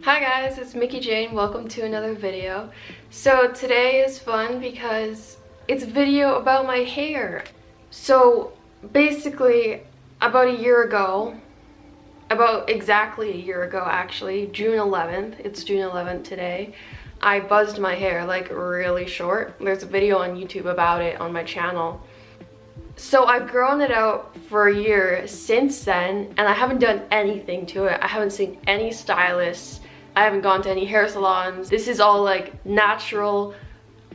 Hi guys, it's Mickey Jane. Welcome to another video. So today is fun because it's a video about my hair. So basically about exactly a year ago actually, June 11th, it's June 11th today, I buzzed my hair like really short. There's a video on YouTube about it on my channel. So I've grown it out for a year since then and I haven't done anything to it. I haven't seen any stylists. I haven't gone to any hair salons. This is all like natural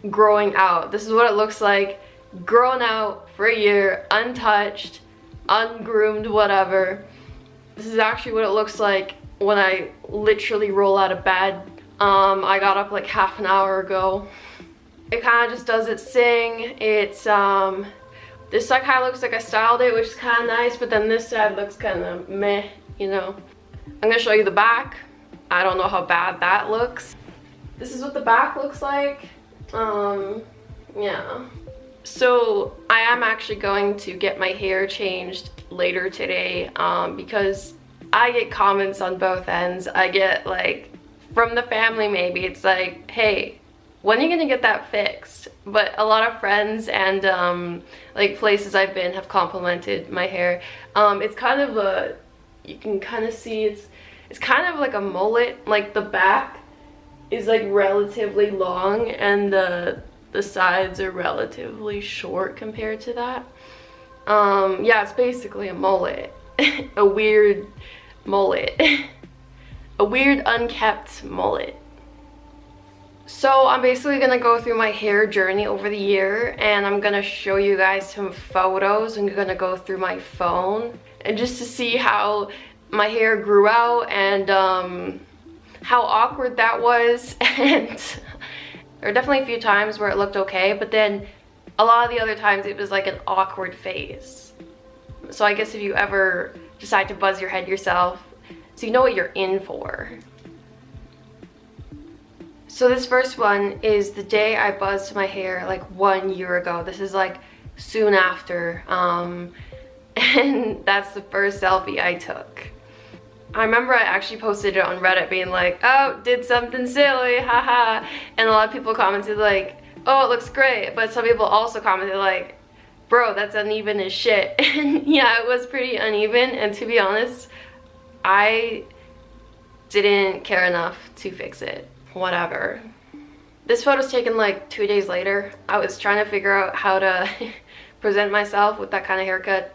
growing out. This is what it looks like grown out for a year, untouched, ungroomed, whatever. This is actually what it looks like when I literally roll out of bed. I got up like half an hour ago. It kind of just does its thing. It's this side kind of looks like I styled it, which is kind of nice, but then this side looks kind of meh, you know. I'm gonna show you the back. I don't know how bad that looks. This is what the back looks like. Yeah. So I am actually going to get my hair changed later today because I get comments on both ends. I get like, from the family maybe, it's like, hey, when are you gonna get that fixed? But a lot of friends and like places I've been have complimented my hair. It's kind of a, you can kind of see it's kind of like a mullet. Like the back is like relatively long and the sides are relatively short compared to that. Yeah, it's basically a mullet. A weird mullet. A weird unkept mullet. So I'm basically gonna go through my hair journey over the year and I'm gonna show you guys some photos. I'm gonna go through my phone and just to see how my hair grew out and how awkward that was. And there were definitely a few times where it looked okay, but then a lot of the other times it was like an awkward phase. So I guess if you ever decide to buzz your head yourself, so you know what you're in for. So this first one is the day I buzzed my hair like 1 year ago. This is like soon after. And that's the first selfie I took. I remember I actually posted it on Reddit being like, oh, did something silly, haha. And a lot of people commented like, oh, it looks great. But some people also commented like, bro, that's uneven as shit. And yeah, it was pretty uneven. And to be honest, I didn't care enough to fix it. Whatever. This photo's taken like 2 days later. I was trying to figure out how to present myself with that kind of haircut.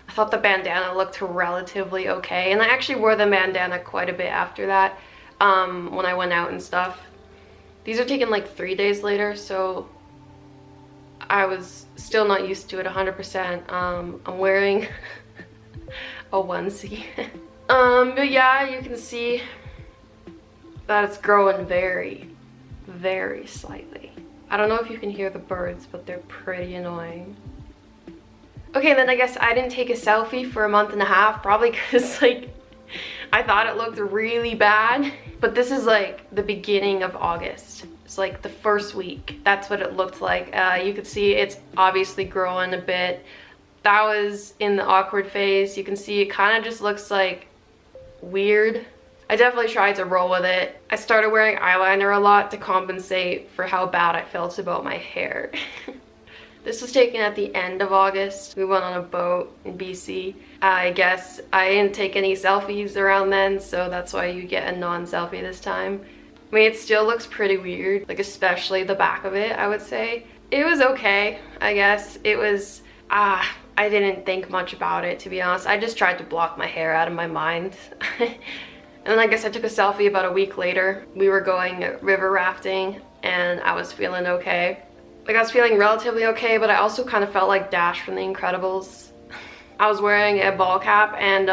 I thought the bandana looked relatively okay, and I actually wore the bandana quite a bit after that when I went out and stuff. These are taken like 3 days later, so I was still not used to it 100%. I'm wearing a onesie. But yeah, you can see that it's growing very, very slightly. I don't know if you can hear the birds, but they're pretty annoying. Okay, then I guess I didn't take a selfie for a month and a half, probably because like I thought it looked really bad. But this is like the beginning of August. It's like the first week. That's what it looked like. You could see it's obviously growing a bit. That was in the awkward phase. You can see it kind of just looks like weird. I definitely tried to roll with it. I started wearing eyeliner a lot to compensate for how bad I felt about my hair. This was taken at the end of August. We went on a boat in BC. I guess I didn't take any selfies around then, so that's why you get a non-selfie this time. I mean, it still looks pretty weird, like especially the back of it, I would say. It was okay, I guess. It was, I didn't think much about it, to be honest. I just tried to block my hair out of my mind. And then I guess I took a selfie about a week later. We were going river rafting and I was feeling okay. Like I was feeling relatively okay, but I also kind of felt like Dash from The Incredibles. I was wearing a ball cap and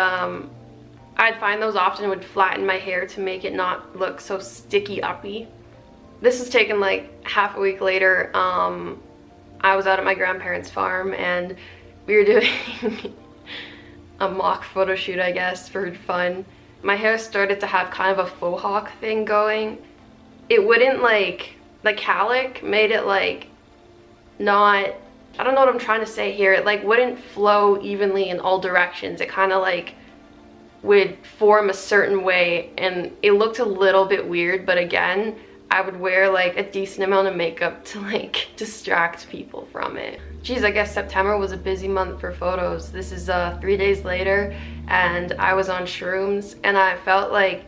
I'd find those often would flatten my hair to make it not look so sticky uppy. This was taken like half a week later. I was out at my grandparents' farm and we were doing a mock photo shoot, I guess, for fun. My hair started to have kind of a faux hawk thing going. It wouldn't like, the calic made it like not, I don't know what I'm trying to say here. It like wouldn't flow evenly in all directions. It kind of like would form a certain way and it looked a little bit weird, but again, I would wear like a decent amount of makeup to like distract people from it. Geez, I guess September was a busy month for photos. This is 3 days later and I was on shrooms and I felt like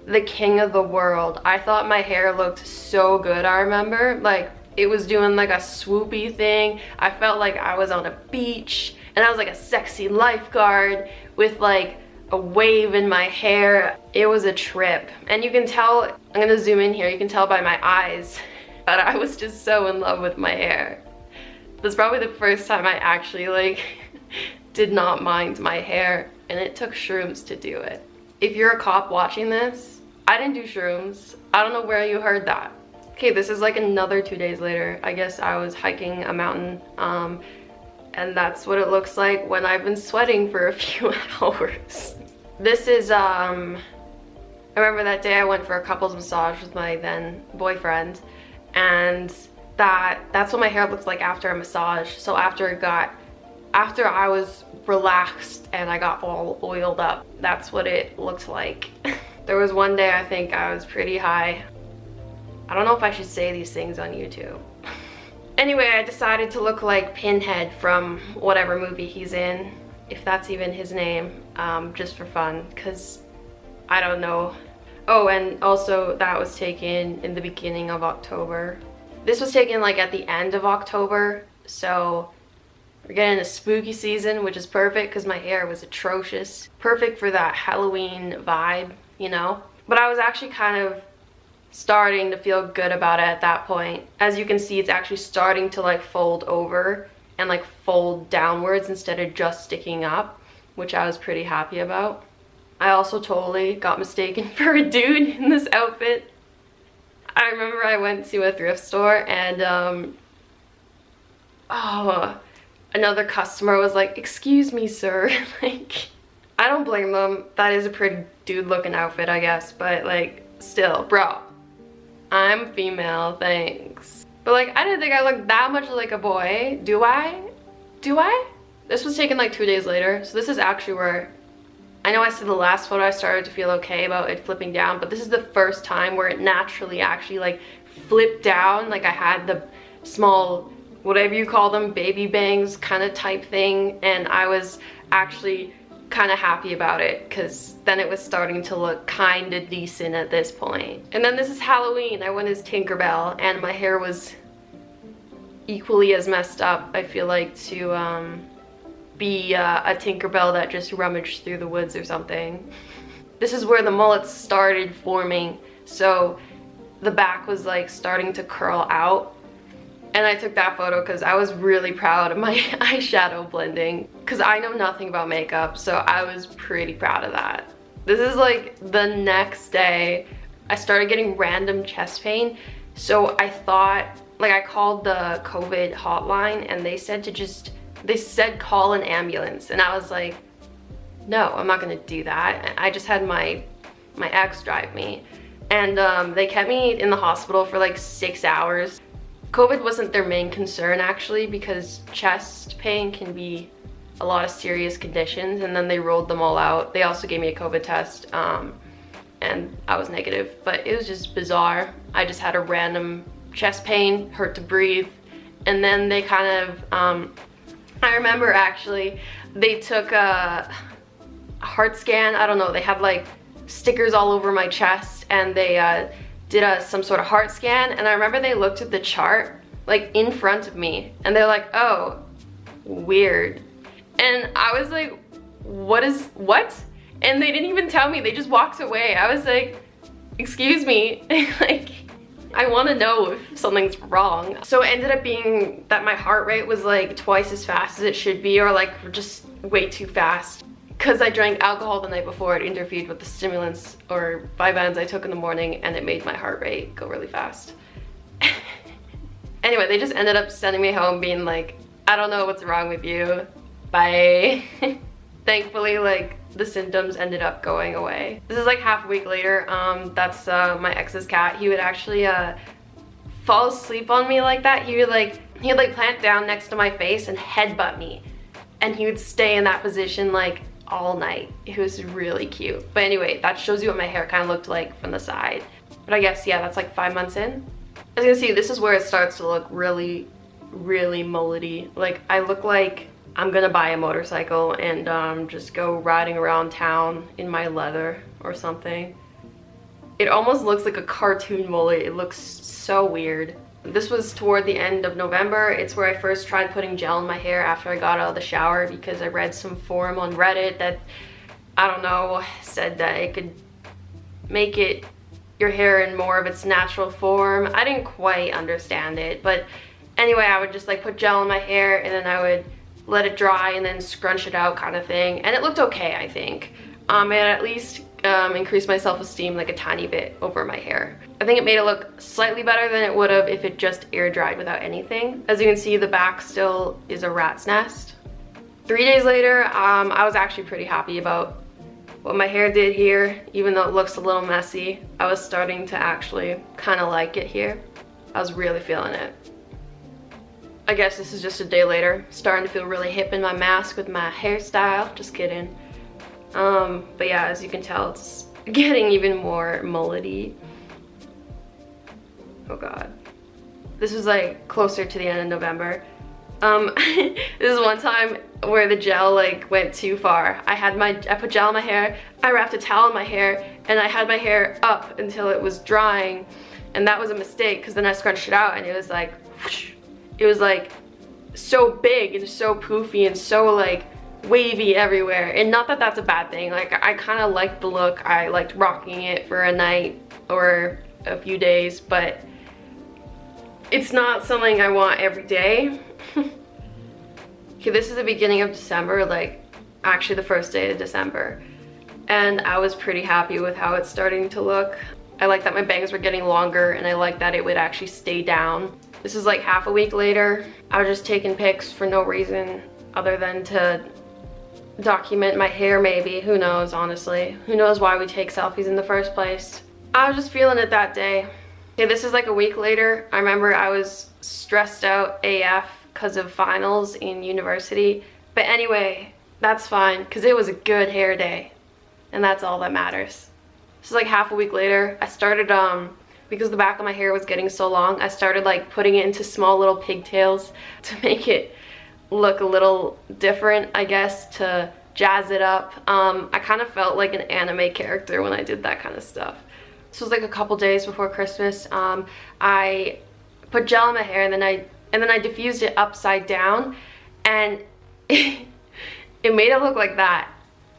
the king of the world. I thought my hair looked so good, I remember. Like, it was doing like a swoopy thing. I felt like I was on a beach and I was like a sexy lifeguard with like a wave in my hair. It was a trip. And you can tell, I'm gonna zoom in here, you can tell by my eyes that I was just so in love with my hair. That's probably the first time I actually like did not mind my hair, and it took shrooms to do it. If you're a cop watching this, I didn't do shrooms. I don't know where you heard that. Okay, this is like another 2 days later. I guess I was hiking a mountain, and that's what it looks like when I've been sweating for a few hours. This is, I remember that day I went for a couples massage with my then boyfriend, and that's what my hair looks like after a massage. So after I was relaxed and I got all oiled up, that's what it looked like. There was one day I think I was pretty high. I don't know if I should say these things on YouTube. Anyway, I decided to look like Pinhead from whatever movie he's in, if that's even his name, just for fun, because I don't know. Oh, and also that was taken in the beginning of October. This was taken like at the end of October, so we're getting a spooky season, which is perfect because my hair was atrocious. Perfect for that Halloween vibe, you know? But I was actually kind of starting to feel good about it at that point. As you can see, it's actually starting to like fold over and like fold downwards instead of just sticking up, which I was pretty happy about. I also totally got mistaken for a dude in this outfit. I remember I went to a thrift store and another customer was like, "Excuse me, sir." Like, I don't blame them. That is a pretty dude looking outfit, I guess, but like, still, bro, I'm female, thanks. But like, I didn't think I looked that much like a boy. Do I? Do I? This was taken like 2 days later, so this is actually where, I know I said the last photo I started to feel okay about it flipping down, but this is the first time where it naturally actually like flipped down. Like I had the small, whatever you call them, baby bangs kind of type thing, and I was actually kind of happy about it because then it was starting to look kind of decent at this point. And then this is Halloween. I went as Tinkerbell and my hair was equally as messed up, I feel like, to be a Tinkerbell that just rummaged through the woods or something. This is where the mullets started forming, so the back was like starting to curl out. And I took that photo because I was really proud of my eyeshadow blending, because I know nothing about makeup, so I was pretty proud of that. This is like the next day. I started getting random chest pain, so I thought, like, I called the COVID hotline and they said call an ambulance, and I was like, no, I'm not gonna do that. I just had my ex drive me, and they kept me in the hospital for like 6 hours. COVID wasn't their main concern actually, because chest pain can be a lot of serious conditions, and then they rolled them all out. They also gave me a COVID test and I was negative, but it was just bizarre. I just had a random chest pain, hurt to breathe, and then they kind of, I remember actually, they took a heart scan. I don't know, they had like stickers all over my chest, and they did some sort of heart scan, and I remember they looked at the chart like in front of me and they're like, "Oh, weird." And I was like, what? And they didn't even tell me, they just walked away. I was like, excuse me, like, I want to know if something's wrong. So it ended up being that my heart rate was like twice as fast as it should be, or like just way too fast. Because I drank alcohol the night before, it interfered with the stimulants or Vyvanse I took in the morning, and it made my heart rate go really fast. Anyway, they just ended up sending me home being like, "I don't know what's wrong with you. Bye." Thankfully, like, the symptoms ended up going away. This is like half a week later. That's my ex's cat. He would actually fall asleep on me like that. He'd plant down next to my face and headbutt me. And he would stay in that position like all night. It was really cute. But anyway, that shows you what my hair kind of looked like from the side. But I guess, yeah, that's like 5 months in. As you can see, this is where it starts to look really, really mullety. Like, I look like I'm gonna buy a motorcycle and just go riding around town in my leather or something. It almost looks like a cartoon mullet. It looks so weird. This was toward the end of November. It's where I first tried putting gel in my hair after I got out of the shower, because I read some forum on Reddit that, I don't know, said that it could make your hair in more of its natural form. I didn't quite understand it, but anyway, I would just like put gel in my hair and then I would let it dry and then scrunch it out kind of thing. And it looked okay, I think. It at least increased my self-esteem like a tiny bit over my hair. I think it made it look slightly better than it would have if it just air dried without anything. As you can see, the back still is a rat's nest. 3 days later, I was actually pretty happy about what my hair did here. Even though it looks a little messy, I was starting to actually kind of like it here. I was really feeling it. I guess this is just a day later. Starting to feel really hip in my mask with my hairstyle. Just kidding. But yeah, as you can tell, it's getting even more mullety. Oh god. This was like closer to the end of November. This is one time where the gel like went too far. I put gel in my hair, I wrapped a towel in my hair, and I had my hair up until it was drying. And that was a mistake, because then I scrunched it out and it was like, whoosh. It was like so big and so poofy and so like wavy everywhere. And not that that's a bad thing. Like, I kind of liked the look. I liked rocking it for a night or a few days, but it's not something I want every day. Okay, this is the beginning of December, like actually the first day of December. And I was pretty happy with how it's starting to look. I like that my bangs were getting longer, and I like that it would actually stay down. This is like half a week later. I was just taking pics for no reason other than to document my hair maybe. Who knows, honestly. Who knows why we take selfies in the first place. I was just feeling it that day. Okay, this is like a week later. I remember I was stressed out AF because of finals in university. But anyway, that's fine, because it was a good hair day. And that's all that matters. This is like half a week later. I started, because the back of my hair was getting so long, I started like putting it into small little pigtails to make it look a little different, I guess, to jazz it up. I kind of felt like an anime character when I did that kind of stuff. This was like a couple days before Christmas. I put gel in my hair and then I diffused it upside down, and it made it look like that.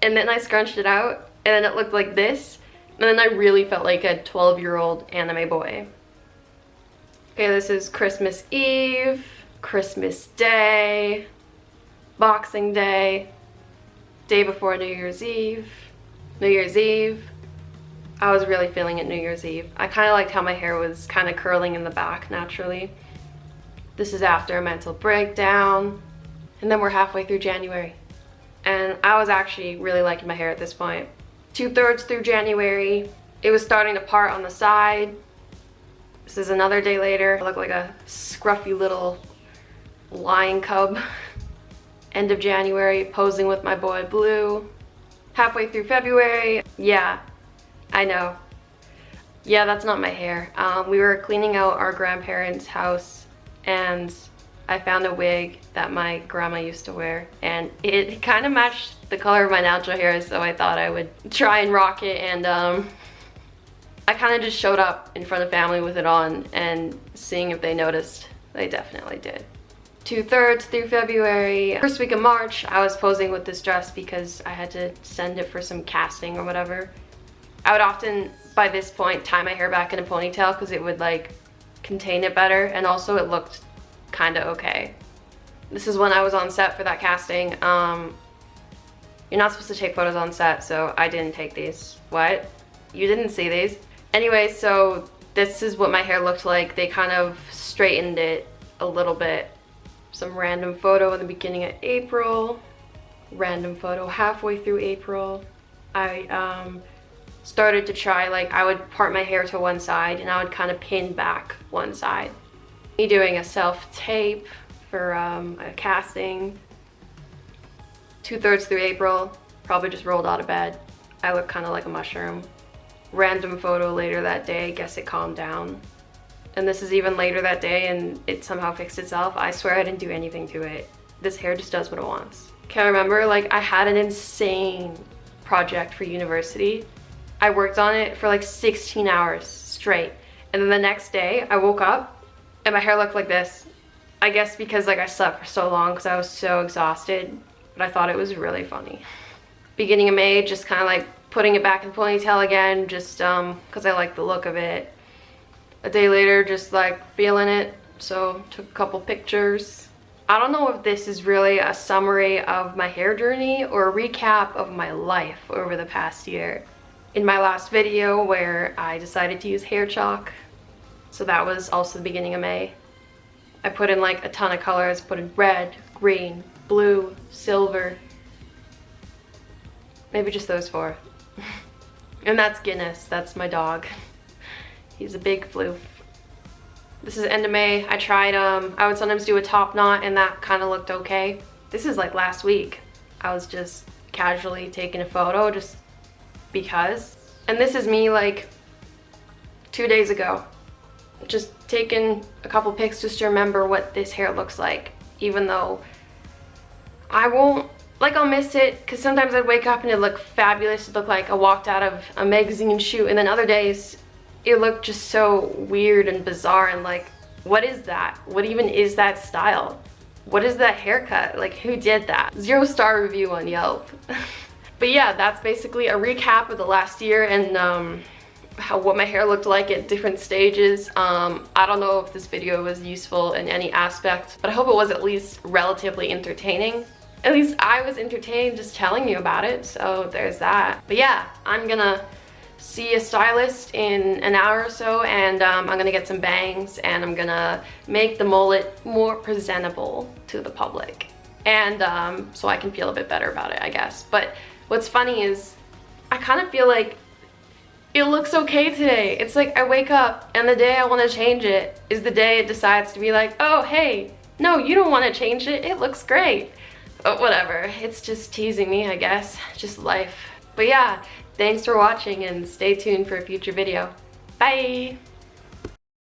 And then I scrunched it out and then it looked like this. And then I really felt like a 12-year-old anime boy. Okay, this is Christmas Eve, Christmas Day, Boxing Day, day before New Year's Eve, New Year's Eve. I was really feeling it New Year's Eve. I kind of liked how my hair was kind of curling in the back naturally. This is after a mental breakdown. And then we're halfway through January. And I was actually really liking my hair at this point. 2/3 through January, it was starting to part on the side. This is another day later. I look like a scruffy little lion cub. End of January, posing with my boy Blue. Halfway through February, yeah, I know. Yeah, that's not my hair. We were cleaning out our grandparents' house and I found a wig that my grandma used to wear, and it kind of matched the color of my natural hair, so I thought I would try and rock it. And I kind of just showed up in front of family with it on and seeing if they noticed. They definitely did. 2/3 through February. First week of March, I was posing with this dress because I had to send it for some casting or whatever. I would often, by this point, tie my hair back in a ponytail because it would like contain it better, and also it looked kind of okay. This is when I was on set for that casting. You're not supposed to take photos on set, so I didn't take these. What? You didn't see these? Anyway, so this is what my hair looked like. They kind of straightened it a little bit. Some random photo in the beginning of April. Random photo halfway through April. I started to try, like, I would part my hair to one side and I would kind of pin back one side. Me doing a self-tape for a casting. 2/3 through April. Probably just rolled out of bed. I look kind of like a mushroom. Random photo later that day, guess it calmed down. And this is even later that day and it somehow fixed itself. I swear I didn't do anything to it. This hair just does what it wants. Can't remember, like I had an insane project for university. I worked on it for like 16 hours straight. And then the next day I woke up and my hair looked like this. I guess because like I slept for so long because I was so exhausted, but I thought it was really funny. Beginning of May, just kind of like putting it back in ponytail again, just because I like the look of it. A day later, just like feeling it, so took a couple pictures. I don't know if this is really a summary of my hair journey or a recap of my life over the past year. In my last video where I decided to use hair chalk, so that was also the beginning of May. I put in like a ton of colors, put in red, green, blue, silver. Maybe just those 4. And that's Guinness, that's my dog. He's a big floof. This is end of May. I tried, I would sometimes do a top knot and that kind of looked okay. This is like last week. I was just casually taking a photo just because. And this is me like 2 days ago. Just taking a couple pics just to remember what this hair looks like. Even though I won't, like I'll miss it because sometimes I'd wake up and it looked fabulous. It looked like I walked out of a magazine shoot, and then other days it looked just so weird and bizarre and like, what is that? What even is that style? What is that haircut? Like, who did that? 0-star review on Yelp. But yeah, that's basically a recap of the last year and what my hair looked like at different stages. I don't know if this video was useful in any aspect, but I hope it was at least relatively entertaining. At least I was entertained just telling you about it, so there's that. But yeah, I'm gonna see a stylist in an hour or so, and I'm gonna get some bangs and I'm gonna make the mullet more presentable to the public, and so I can feel a bit better about it, I guess. But what's funny is I kind of feel like it looks okay today. It's like I wake up and the day I want to change it is the day it decides to be like, oh hey, no, you don't want to change it, it looks great. But whatever, it's just teasing me, I guess, just life. But yeah, thanks for watching and stay tuned for a future video. Bye!